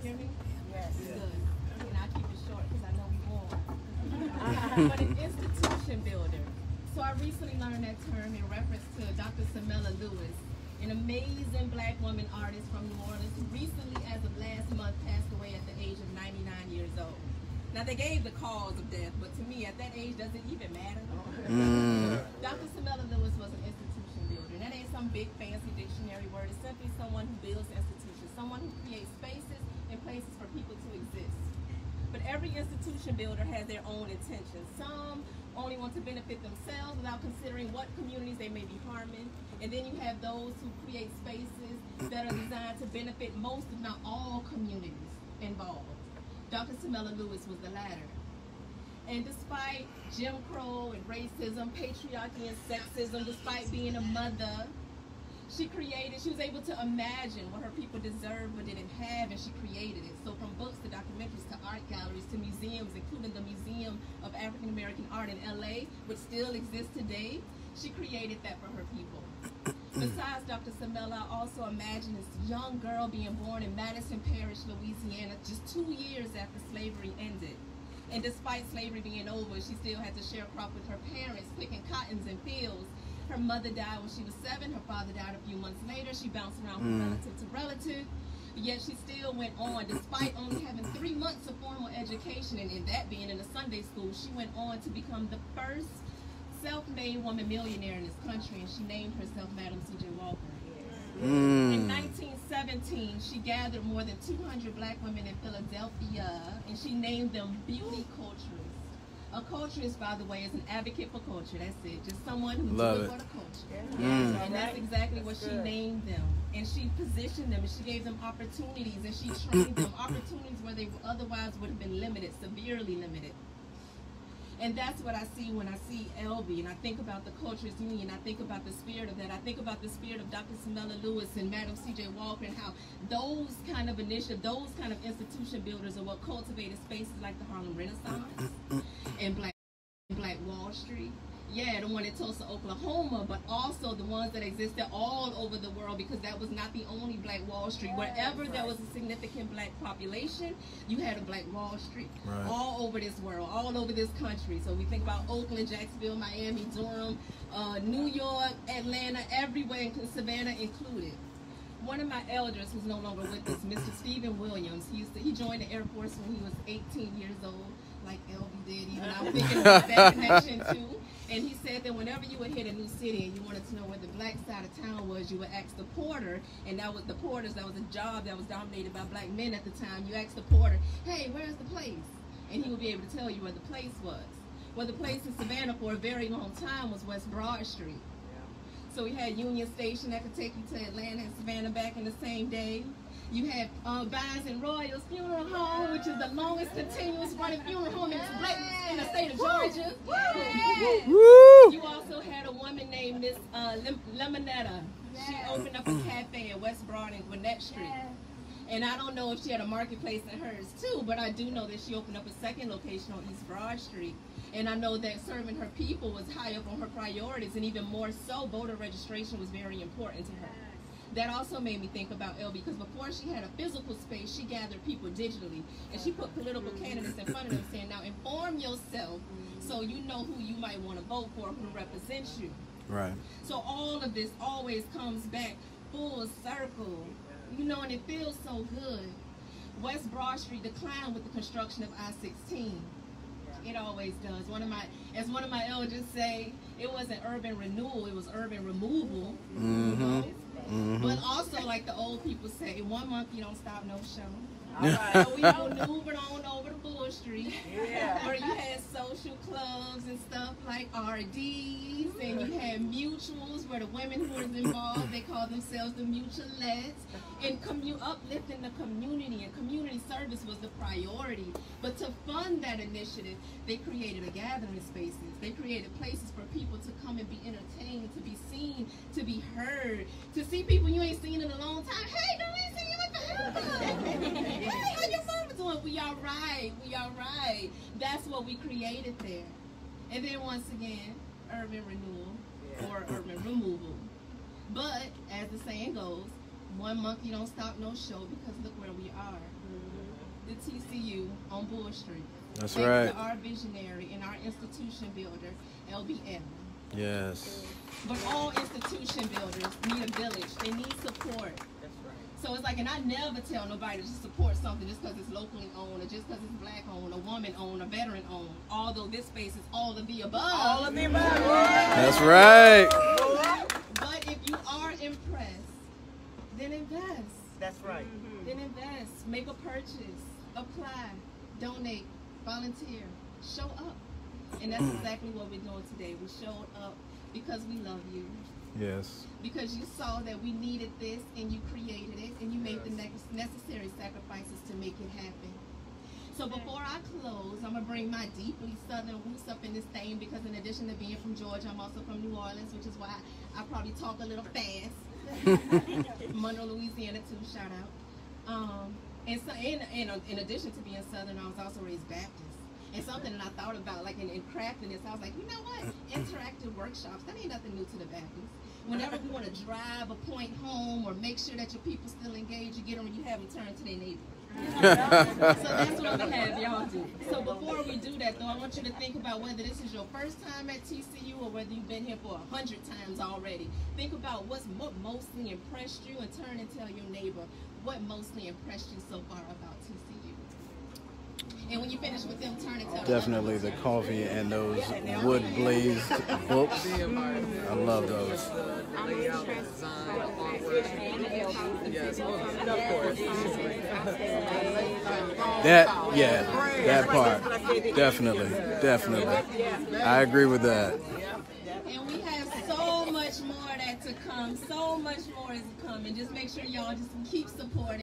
hear me? Yes. Good. And I'll keep it short because I know we won't. But an institution builder. So I recently learned that term in reference to Dr. Savannah Lewis, an amazing black woman artist from New Orleans who recently, as of last month, passed away at the age of 99 years old. Now, they gave the cause of death, but to me, at that age, does it even matter? Dr. Savannah Lewis was an institution builder. That ain't some big, fancy dictionary word. It's simply someone who builds institutions, someone who creates spaces and places for people to exist. But every institution builder has their own intentions. Some only want to benefit themselves without considering what communities they may be harming. And then you have those who create spaces that are designed to benefit most, if not all, communities involved. Dr. Savannah Lewis was the latter. And despite Jim Crow and racism, patriarchy and sexism, despite being a mother, she was able to imagine what her people deserved but didn't have, and she created it. So from books to documentaries to art galleries to museums, including the Museum of African American Art in LA, which still exists today, she created that for her people. Besides Dr. Savannah, I also imagine this young girl being born in Madison Parish, Louisiana, just 2 years after slavery ended. And despite slavery being over, she still had to sharecrop with her parents, picking cottons and fields. Her mother died when she was 7. Her father died a few months later. She bounced around from relative to relative. Yet she still went on, despite only having 3 months of formal education, and in that being in a Sunday school, she went on to become the first self-made woman millionaire in this country, and she named herself Madam C.J. Walker. In 1917, she gathered more than 200 black women in Philadelphia, and she named them beauty culturists. A culturist, by the way, is an advocate for culture. That's it. Just someone who's good for the culture. And that's exactly what she named them. And she positioned them, and she gave them opportunities, and she trained them. Opportunities where they otherwise would have been limited, severely limited. And that's what I see when I see LB, and I think about the Culturist Union. I think about the spirit of that. I think about the spirit of Dr. Savannah Lewis and Madam C.J. Walker, and how those kind of initiatives, those kind of institution builders are what cultivated spaces like the Harlem Renaissance and Black Wall Street. Yeah, the one in Tulsa, Oklahoma, but also the ones that existed all over the world, because that was not the only Black Wall Street. Wherever there was a significant black population, you had a Black Wall Street. All over this world, all over this country. So we think about Oakland, Jacksonville, Miami, Durham, New York, Atlanta, everywhere, Savannah included. One of my elders, who's no longer with us, Mr. Stephen Williams, he joined the Air Force when he was 18 years old, like LB did. Even I'm thinking about that connection too. And he said that whenever you would hit a new city and you wanted to know where the black side of town was, you would ask the porter, and that was the porters, that was a job that was dominated by black men at the time. You asked the porter, hey, where's the place? And he would be able to tell you where the place was. Well, the place in Savannah for a very long time was West Broad Street. So we had Union Station that could take you to Atlanta and Savannah back in the same day. You had Vines and Royals Funeral Home, which is the longest continuous running funeral home in the state of Georgia. You also had a woman named Miss Lemonetta. She opened up a cafe in West Broad and Gwinnett Street. And I don't know if she had a marketplace in hers too, but I do know that she opened up a second location on East Broad Street. And I know that serving her people was high up on her priorities, and even more so, voter registration was very important to her. That also made me think about LB, because before she had a physical space, she gathered people digitally, and she put political candidates in front of them, saying, now inform yourself so you know who you might want to vote for, who represents you. Right. So all of this always comes back full circle, you know, and it feels so good. West Broad Street declined with the construction of I-16. It always does. As one of my elders say, it wasn't urban renewal, it was urban removal. But also, like the old people say, 1 month you don't stop, no show. So we maneuvered on over to Bull Street, where you had social clubs and stuff like RDs, and you had mutuals where the women who were involved, they called themselves the mutualettes, and uplifting the community, and community service was the priority. But to fund that initiative, they created a gathering spaces. They created places for people to come and be entertained, to be seen, to be heard, to see people you ain't seen in a long time. Hey, no, I ain't seen you, what the hell? Hey, how your mama doing? We all right, we all right. That's what we created there. And then once again, urban renewal or urban removal. But as the saying goes, One monkey don't stop no show, because look where we are. The TCU on Bull Street. That's Thanks right. to our visionary and our institution builder, LBM. Yes. But all institution builders need a village. They need support. That's right. So it's like, and I never tell nobody to support something just because it's locally owned, or just because it's black owned, a woman owned, a veteran owned. Although this space is all of the above. All of the above. That's right. But if you are impressed, then invest. That's right. Then invest. Make a purchase. Apply. Donate. Volunteer. Show up. And that's exactly what we're doing today. We showed up because we love you. Yes. Because you saw that we needed this, and you created it, and you made the necessary sacrifices to make it happen. So before I close, I'm going to bring my deeply Southern roots up in this thing, because in addition to being from Georgia, I'm also from New Orleans, which is why I probably talk a little fast. Monroe, Louisiana, too, shout out. And so, in addition to being Southern, I was also raised Baptist. And something that I thought about, like in crafting this, I was like, you know what? Interactive workshops, that ain't nothing new to the Baptists. Whenever we want to drive a point home or make sure that your people still engage, you get them and you have them turn to their neighbor. So that's what I'm going to have y'all do. So before we do that, though, I want you to think about whether this is your first time at TCU or whether you've been here for 100 times already. Think about what mostly impressed you, and turn and tell your neighbor what mostly impressed you so far about TCU. And when you finish with them, turn and tell them. Definitely the coffee and those wood glazed books. I love those. That part. Definitely. I agree with that. And we have so much more that to come. So much more is coming. Just make sure y'all just keep supporting.